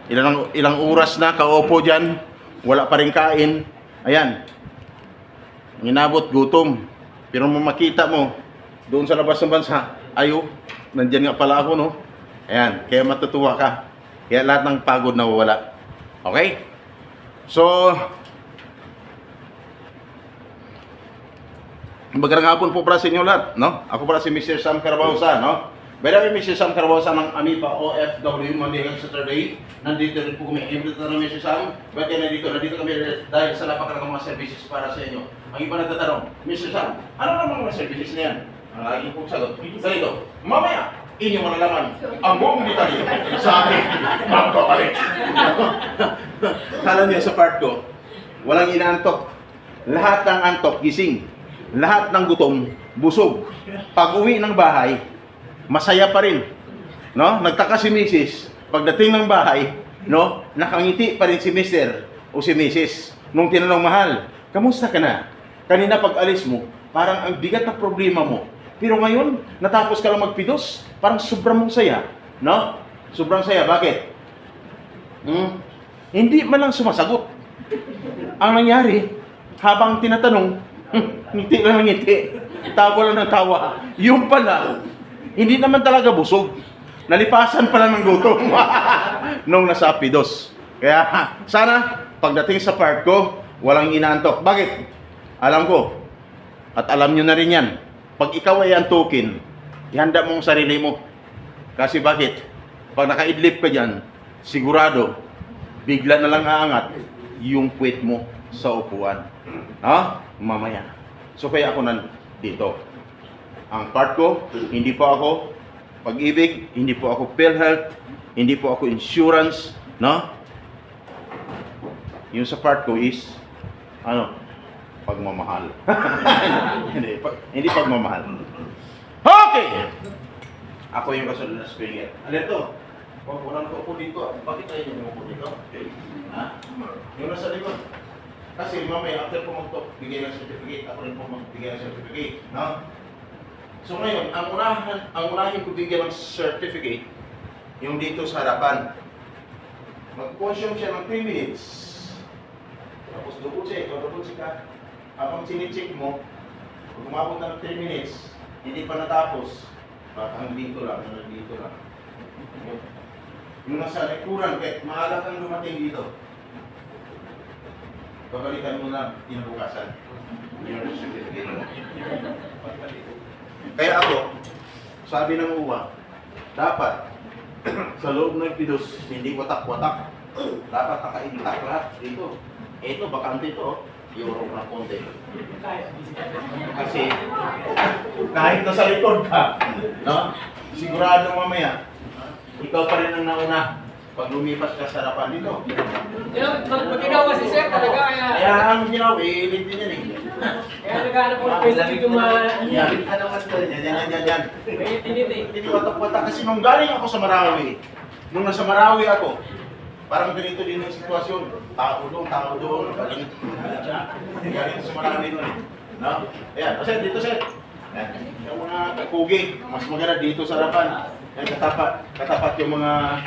Ilang oras na kaupo dyan, wala pa rin kain. Ayan, inabot gutom. Pero makita mo, doon sa labas ng bansa, ayo, nandyan nga pala ako, no? Ayan, kaya matutuwa ka. Kaya lahat ng pagod nawawala. Okay? So, magandang hapon po para sa inyo lahat, no? Ako pala si Mr. Sam Carabaosa, no? By the way, Mr. Sam Carabaosa ng AMIPA OFW, Monday hanggang Saturday. Nandito rin po kami. Imbita na Mr. Sam. Bakit nandito? Nandito kami dahil sa napakalagang mga services para sa inyo. Ang iba nagtatanong, Mr. Sam, ano naman mga services na yan? Ang lagi pong sagot, ganito, mamaya, inyong malalaman ang buong detalye sa akin magpapalit. Kala niyo sa part ko, walang inaantok. Lahat ng antok, gising. Lahat ng gutom, busog. Pag uwi ng bahay, masaya pa rin. No? Nagtaka si Mrs. Pagdating ng bahay, no? Nakangiti pa rin si Mr. o si Mrs. Nung tinanong, mahal, kamusta ka na? Kanina pag alis mo, parang ang bigat na problema mo. Pero ngayon, natapos ka lang magpidos, parang sobrang mong saya. No? Sobrang saya. Bakit? Hindi man lang sumasagot. Ang nangyari, habang tinatanong, ngiti lang ng ngiti. Tawa lang ng tawa. Yung pala, hindi naman talaga busog. Nalipasan pala ng gutom nung nasa pidos. Kaya sana, pagdating sa part ko, walang inaantok. Bakit? Alam ko, at alam nyo na rin yan, pag ikaw ay antukin, ihanda mo ang sarili mo. Kasi bakit? Pag nakaidlip ka dyan, sigurado, bigla na lang aangat yung puwet mo sa upuan. Ha? Mamaya. So kaya ako nandito. Ang part ko, hindi po ako pag-ibig, hindi po ako PhilHealth, hindi po ako insurance, no? Yung sa part ko is, pagmamahal. hindi pagmamahal. Okay! Ako yung kasunod na speaker. Alin to? Wala na po dito. Bakit tayo nyo po dito? Ha? Yung nasa likod. Kasi mamaya, after po mag-talk, bigay ng certificate. Ako rin po magbigay ng certificate. No? So ngayon, ang unahin ko bigyan ng certificate, yung dito sa harapan. Mag-consume siya ng 3 minutes. Tapos double check ka. Habang sinicheck mo, kung umabot na ng 3 minutes, hindi pa natapos, baka dito lang. Yung nasa likuran, kahit maaga kang dumating dito, babalikan mo na kinabukasan. Yung certificate mo. Kaya ako, sabi ng uwa, dapat sa loob ng pidos, hindi watak-watak. Dapat naka-intact lahat dito. Ito, bakante ito. Euro na konti. Kasi, kahit nasa likod ka, no? Sigurado mamaya, ikaw pa rin ang nauna pag lumipas ka sa harapan dito. Mag-ginawa si Sir talaga Kaya ang ginawa, ilit din yan eh. Kaya naghanap ko ng pwesto dito Yan. Ano mas ko rin? Yan. may tinit eh. Hindi watak-watak kasi nung galing ako sa Marawi, nung nasa Marawi ako, parang ganito din ang sitwasyon. Tao doon, galing sa Marawi nun eh. No? Ayan, kasi dito sir. Yung mga kakugi, mas maganda dito sa harapan. Yan, katapat yung mga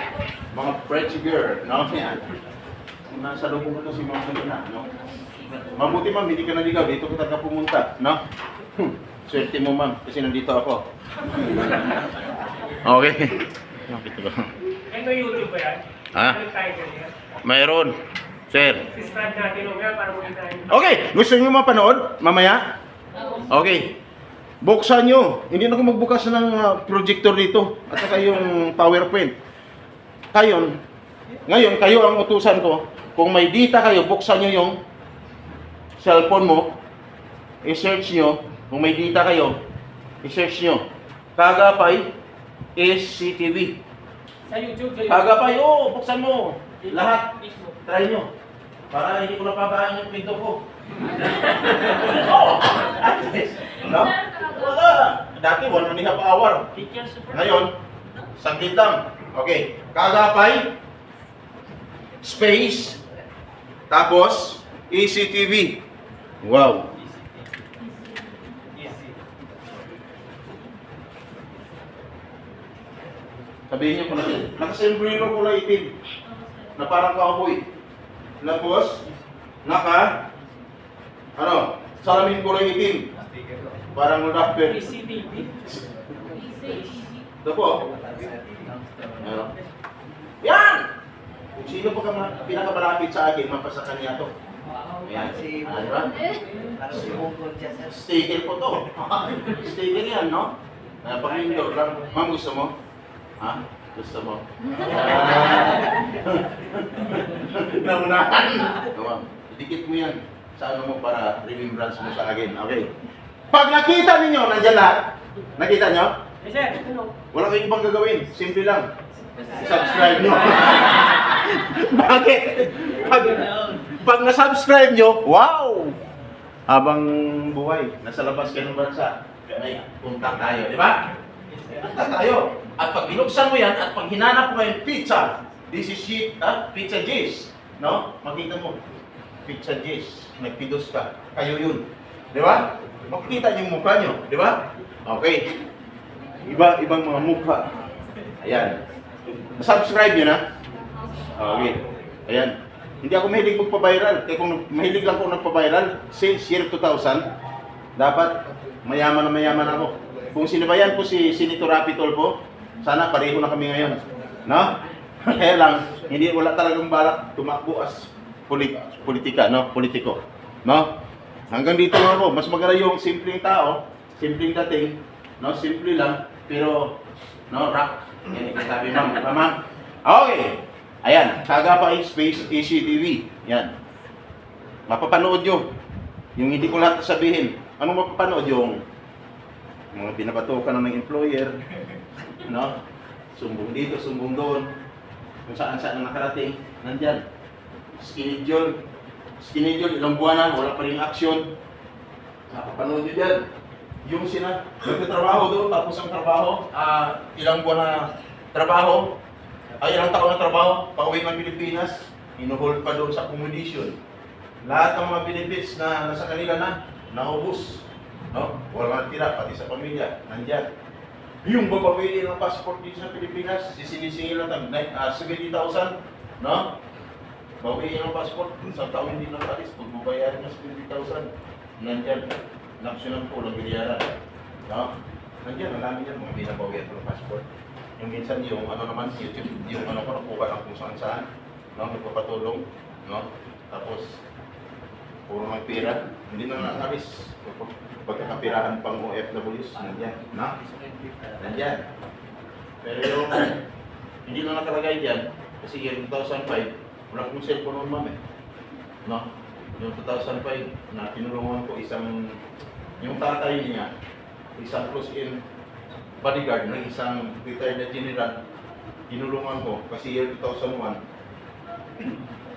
French girl, no? Yan. Nasa lubong ko to si Ma'am Helena, no? Mabuti ma'am, hindi ka naligaw, dito ka talaga pumunta, no? Swerte mo ma'am, kasi nandito ako. Okay. Nakita ko. Ano YouTube ba yan? Ha? Ano tayo ganyan? Mayroon. Sir. Subscribe natin o nga para makita nyo. Okay, gusto niyo mapanood mamaya? Okay. Buksan nyo. Hindi na ako magbukas ng projector dito at saka yung PowerPoint. Ngayon, kayo ang utusan ko. Kung may data kayo, buksan nyo yung cellphone mo. I-search nyo. Kung may data kayo, i-search nyo. Kagapay SCTV. Sa YouTube. Kagapay, buksan mo. Lahat. Facebook. Try nyo. Para hindi ko napabaan yung pinto ko. No? Wala. Dati 1.5 hour. Ngayon, saglit lang. Okay. Kagapay, space, tapos ECTV. Wow. Sabihin niyo kung nakasembrilyo kulay itim. na parang cowboy. Tapos, salamin kulay itim. Parang rapper. PCTV. Ito po. Ano? Yan! Kung sino po pinakamalapit sa akin, mapasa kanya to. Ayan. Ano ba? Sticker po to. Sticker yan, no? Pag-indoor lang. Ma'am, gusto mo? Ha? Gusto mo? Naunahan. Idikit mo yan sa ano mo para remembrance mo sa akin. Okay. Pag nakita ninyo, nandyan lahat. Nakita nyo? Eh, sir, ano? Wala kayong ibang gagawin. Simple lang. Subscribe nyo. Bakit? Pag na-subscribe nyo, wow! Habang buhay, nasa labas kayo ng bansa, may punta tayo, di ba? Punta tayo. At pag binuksan mo yan, at pag hinanap mo yung pizza, this is shit, Pizza J's. No? Makita mo, Pizza J's. Nagpidos ka. Kayo yun. Di ba? Makikita niyo yung mukha nyo. Di ba? Okay. Ibang mga mukha. Ayan. Subscribe nyo na. Okay. Ayan. Hindi ako mahilig magpa-viral. Kaya kung mahilig lang ako nagpa-viral, since year 2000, dapat mayaman na mayaman ako. Kung sinibayan po si Senator Rapi Tulfo, sana pareho na kami ngayon. No? Kaya lang, wala talagang balak tumakbo as politika, no? Politiko. No? Hanggang dito lang ako. Mas maganda yung simpleng tao, simpleng dating, no? Simple lang, pero no, rock. Yan yung sabi ma'am. Ma'am. Okay. Ayan, Sagapa Space ACTV. Yan. Mapapanood nyo. Yung hindi ko lahat sabihin. Anong mapapanood? Yung mga binabatukan ng employer. No? Sumbong dito, sumbong doon. Kung saan-saan ang nakarating. Nandyan. Schedule, ilang buwan na, wala pa rin action. Mapapanood nyo dyan. Yung nagtatrabaho doon, tapos ang trabaho, ilang buwan na trabaho, ilang taon na trabaho, pauwi ng Pilipinas, inuhold pa doon sa accommodation. Lahat ng mga benefits na nasa kanila naubos. No? Wala tira, pati sa pamilya, nandyan. Yung babawiin ng passport dito sa Pilipinas, sisinisingil lang 70,000, no? Bawiin ng passport, sa taon hindi nakalis, pag mabayarin ng 70,000, nandyan. Naksyonan po lang binayaran. No? Nandiyan, alamin yan, mga binabawian po ng passport. Yung minsan yung YouTube, yung ko nakuha lang kung saan saan. No? Nagpapatulong. No? Tapos, puro may pira. Hindi na nakalis. Pagkakapirahan pang OFWs, nandiyan. No? Nandiyan. Pero yung hindi na nakalagay dyan, kasi year 2005, wala kong cellphone noon, ma'am. No? Yung 2005, na tinulungan ko yung tatay niya, isang close-in bodyguard ng isang retired na general, tinulungan ko kasi year 2001,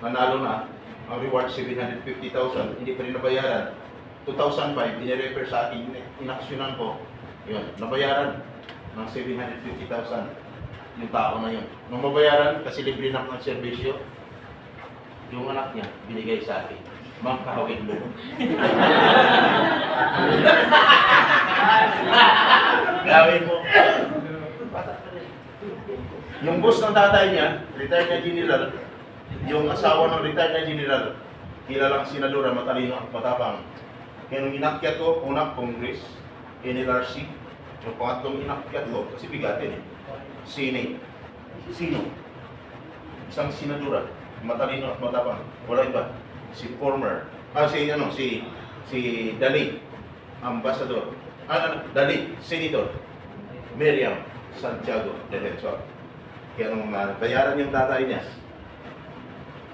nanalo na, ang reward 750,000, hindi pa rin nabayaran. 2005, inirefer sa akin, inaksyonan ko, yun, nabayaran ng 750,000 yung tao na yun. Nung mabayaran, kasi libre na ng serbisyo, yung anak niya, binigay sa akin. Ma'am, kahawin mo. Gawin mo. Yung boss ng tatay niya, retired na general, yung asawa ng retired na general, kilalang senadora, matalino at matapang. Kaya nung inakyat ko, unang Congress, NLRC, yung pangatlong inakyat ko, kasi bigatin Senate. Sino? Isang senadora, matalino at matapang. Wala iba. Si Dali, ambassador, Dali, senator, Miriam Santiago Defensor. Kaya nung bayaran yung tatay niya,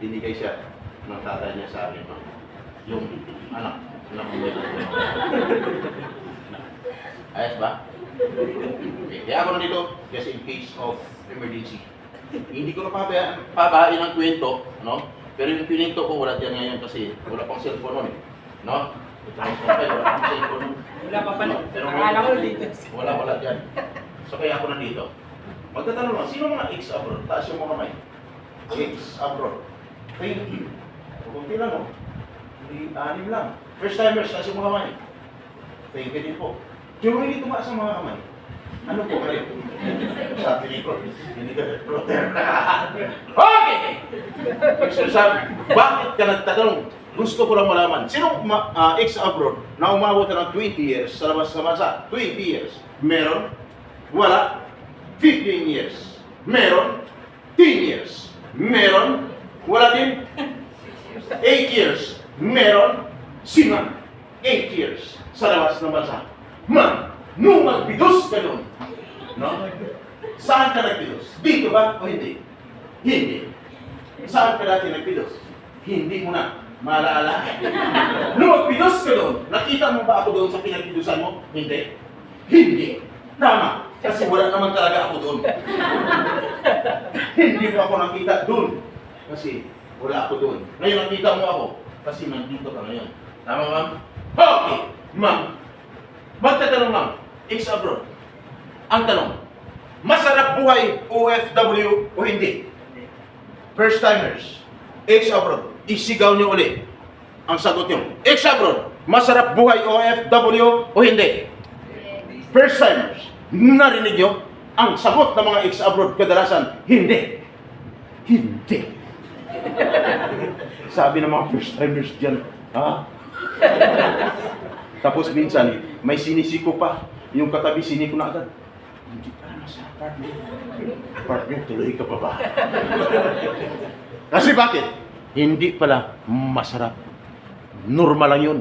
binigay siya ng tatay niya sa akin, yung anak ng mga. Ayos ba? Okay. Kaya ako nandito kasi in case of emergency. Hindi ko na pabain ang kwento, no? Pero yung pinito ko, wala dyan ngayon kasi wala pang cellphone nun, no? Wala pang cellphone nun. Wala pa pala. Pero Akala ko latest. wala dyan. So kaya ako nandito. Magtatanong lang, sino mga ex-abroad? Taas yung mga kamay. Ex-abroad. Thank you. Kunti lang, no? Hindi, 6 lang. First timers, taas yung mga kamay. Thank you din po. Yung hindi tumaas ang mga kamay. Ano po kayo? Sabi ni ko, hindi ka recruiter. Okay! Sabi, bakit ka nagtatanong? Gusto ko lang malaman. Sinong ex-abroad na umabot na ng 20 years sa labas sa bansa? 20 years. Meron? Wala? 15 years. Meron? 10 years. Meron? Wala din? 8 years. Meron? Sino? 8 years sa labas ng bansa. Man, nung magbidos ka nun, no? Saan ka nagbidos? Dito ba o hindi? Hindi. Saan ka dati nagbidos? Hindi mo na maalala. Nung magbidos ka doon, nakita mo ba ako doon sa pinagbidusan mo? Hindi. Hindi. Tama. Kasi wala naman talaga ako doon. Hindi mo ako nakita doon. Kasi wala ako doon. Ngayon nakita mo ako. Kasi nandito ka ngayon. Tama, ma'am? Okay, ma'am. Magtatanong lang. Ex-abroad. Ang tanong, masarap buhay OFW o hindi? First timers. Ex-abroad. Isigaw niyo ulit. Ang sagot niyo. Ex-abroad. Masarap buhay OFW o hindi? First timers. Narinig niyo? Ang sagot ng mga ex-abroad kadalasan, hindi. Hindi. Sabi ng mga first timers dyan, ha? Tapos minsan, may sinisiko pa. Yung katabi, siniko na agad. Hindi pa naman sa partner. Partner, tuloy ka pa ba? Kasi bakit? Hindi pala masarap. Normal lang yun.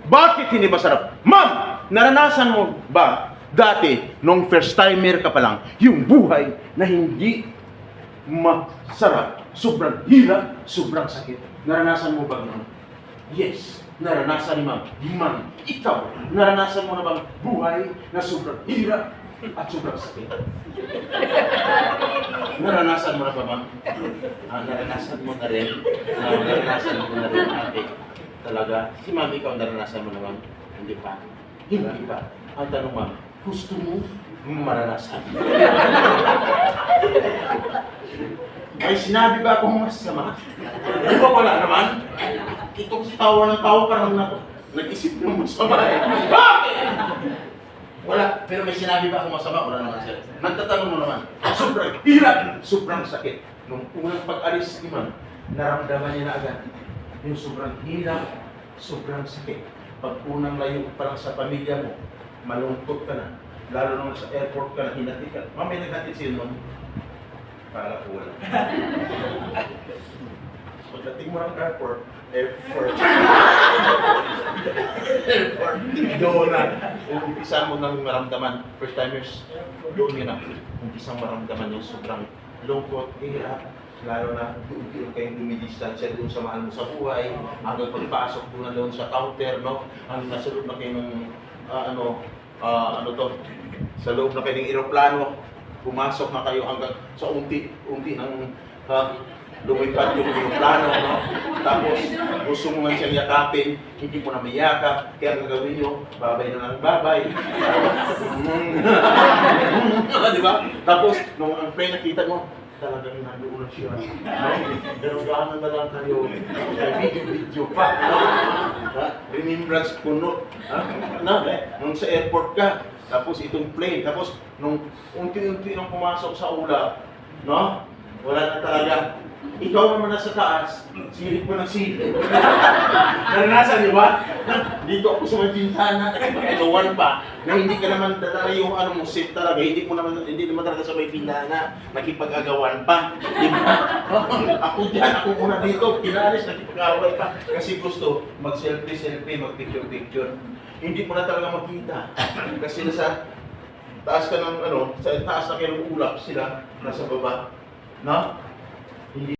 Bakit hindi masarap? Ma'am, naranasan mo ba dati, nung first timer ka pa lang, yung buhay na hindi masarap, sobrang hirap, sobrang sakit? Naranasan mo ba nun? Yes, naranasan ni ma'am. Ma'am, ikaw, naranasan mo na bang buhay na sobrang hirap at sobrang sakit? Naranasan mo na ba, ma'am? Naranasan mo na rin. Naranasan mo na rin, ate. Talaga, si ma'am, ikaw naranasan mo na, ma'am? Hindi pa. Hindi pa. Ang tanong, ma'am, gusto mo maranasan? May sinabi ba akong masama? Di ba wala naman? Itong si tawa ng tao parang nag-isip ng masama eh. Bakit? Wala. Pero may sinabi ba akong masama? Wala naman sir. Nagtatanong mo naman. Sobrang hirap, sobrang sakit. Nung unang pag-alis ni ma'am, naramdaman niya na agad yung sobrang hirap, sobrang sakit. Pag unang layo pa lang sa pamilya mo, malungkot ka na. Lalo naman sa airport ka na, hinati ka. Ma'am, may naghatid sa'yo naman. Para ko wala. Pagdating mo ng airport, airport. Doon na. Umpisa mo nang maramdaman. First timers, doon yun na. Umpisang maramdaman yung sobrang lungkot, hirap. Lalo na doon kayong dumidistansya doon sa mahal mo sa buhay. Hanggang pagpasok doon na doon sa counter, no? Hanggang nasa loob na kayo ng, sa loob na kayo ng aeroplano. Pumasok na kayo hanggang sa unti ng lumipad yung aeroplano, no? Tapos gusto mo nga siyang yakapin, hindi mo na may yakap, kaya ang gagawin nyo, babay na lang babay. Di ba? Tapos nung ang plane nakita mo, talagang nandoon na siya. Pero gano'n na lang kayo, video pa. Remembrance kuno. Nung sa airport ka, tapos itong plane, tapos nung unti-unti nang pumasok sa ulap, no? Wala na talaga. Ikaw naman nasa taas, silip mo ng silip. Naranasan niyo ba? Dito ako sa may bintana, nakipag-agawan pa, na hindi ka naman talaga yung mo seat talaga, hindi naman talaga sa may bintana, nakipag-agawan pa. Ako dyan, ako muna dito, pinalis, nakipag-away pa. Kasi gusto mag-selfie, mag-picture-picture. Hindi mo na talaga makita. Kasi nasa taas ka ng sa taas na kayo ng ulap sila, nasa baba. No?